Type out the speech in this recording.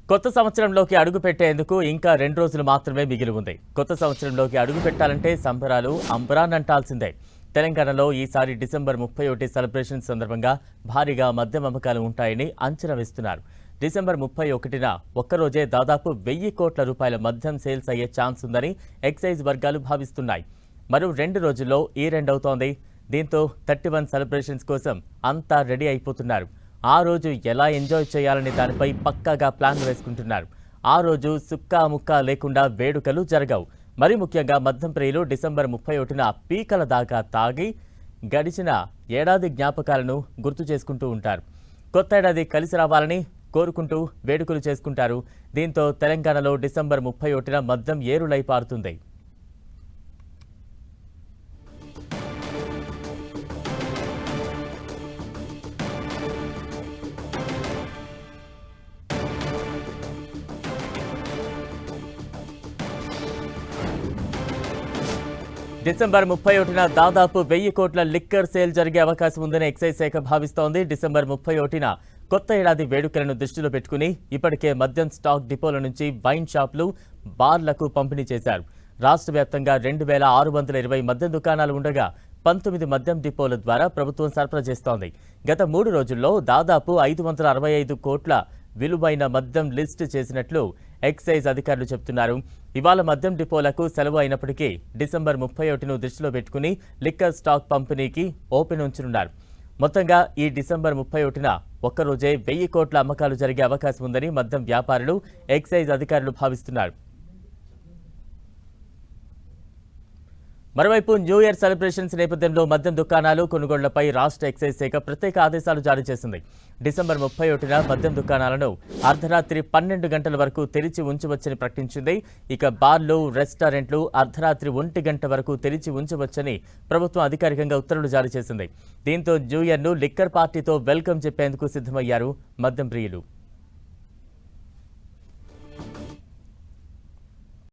కొత్త సంవత్సరంలోకి అడుగు పెట్టేందుకు ఇంకా 2 రోజులు మాత్రమే మిగిలి ఉంది. కొత్త సంవత్సరంలోకి అడుగు పెట్టాలంటే సంబరాలు అంబరాన్నంటాల్సిందే. తెలంగాణలో ఈసారి డిసెంబర్ 31 సెలబ్రేషన్ సందర్భంగా భారీగా మద్యం అమ్మకాలు ఉంటాయని అంచనా వేస్తున్నారు. డిసెంబర్ 31న ఒక్కరోజే దాదాపు 1000 కోట్ల రూపాయల మద్యం సేల్స్ అయ్యే ఛాన్స్ ఉందని ఎక్సైజ్ వర్గాలు భావిస్తున్నాయి. మరో 2 రోజుల్లో ఈ రెండవుతోంది. దీంతో 31 సెలబ్రేషన్స్ కోసం అంతా రెడీ అయిపోతున్నారు. ఆ రోజు ఎలా ఎంజాయ్ చేయాలనే దానిపై పక్కాగా ప్లాన్ వేసుకుంటున్నారు. ఆ రోజు సుక్కా ముక్కా లేకుండా వేడుకలు జరగవు. మరి ముఖ్యంగా మద్యం ప్రియులు డిసెంబర్ 31న పీకల దాకా తాగి గడిచిన ఏడాది జ్ఞాపకాలను గుర్తు చేసుకుంటూ ఉంటారు. కొత్త ఏడాది కలిసి రావాలని కోరుకుంటూ వేడుకలు చేసుకుంటారు. దీంతో తెలంగాణలో డిసెంబర్ 31న మద్యం ఏరులై పారుతుంది. డిసెంబర్ 31న దాదాపు 1000 కోట్ల లిక్కర్ సేల్ జరిగే అవకాశం ఉందని ఎక్సైజ్ శాఖ భావిస్తోంది. డిసెంబర్ 31న కొత్త ఏడాది వేడుకలను దృష్టిలో పెట్టుకుని ఇప్పటికే మద్యం స్టాక్ డిపోల నుంచి వైన్ షాపులు, బార్లకు పంపిణీ చేశారు. రాష్ట్ర వ్యాప్తంగా 2620 మద్యం దుకాణాలు ఉండగా 19 మద్యం డిపోల ద్వారా ప్రభుత్వం సరఫరా చేస్తోంది. గత 3 రోజుల్లో దాదాపు 565 కోట్ల విలువైన మద్యం లిస్టు చేసినట్లు ఎక్సైజ్ అధికారులు చెబుతున్నారు. ఇవాళ మద్యం డిపోలకు సెలవు అయినప్పటికీ డిసెంబర్ 31ను దృష్టిలో పెట్టుకుని లిక్కర్ స్టాక్ పంపిణీకి ఓపెన్ ఉంచనున్నారు. మొత్తంగా ఈ డిసెంబర్ 31న ఒక్కరోజే 1000 కోట్ల అమ్మకాలు జరిగే అవకాశం ఉందని మద్యం వ్యాపారులు, ఎక్సైజ్ అధికారులు భావిస్తున్నారు. మరోవైపు న్యూ ఇయర్ సెలబ్రేషన్స్ నేపథ్యంలో మద్యం దుకాణాలు కొనుగోళ్లపై రాష్ట్ర ఎక్సైజ్ శాఖ ప్రత్యేక ఆదేశాలు జారీ చేసింది. డిసెంబర్ 31న మద్యం దుకాణాలను అర్ధరాత్రి 12 గంటల వరకు తెరిచి ఉంచవచ్చని ప్రకటించింది. ఇక బార్లు, రెస్టారెంట్లు అర్ధరాత్రి 1 గంట వరకు తెరిచి ఉంచవచ్చని ప్రభుత్వం అధికారికంగా ఉత్తర్వులు జారీ చేసింది. దీంతో న్యూ ఇయర్ను లిక్కర్ పార్టీతో వెల్కమ్ చెప్పేందుకు సిద్ధమయ్యారు మద్యం ప్రియులు.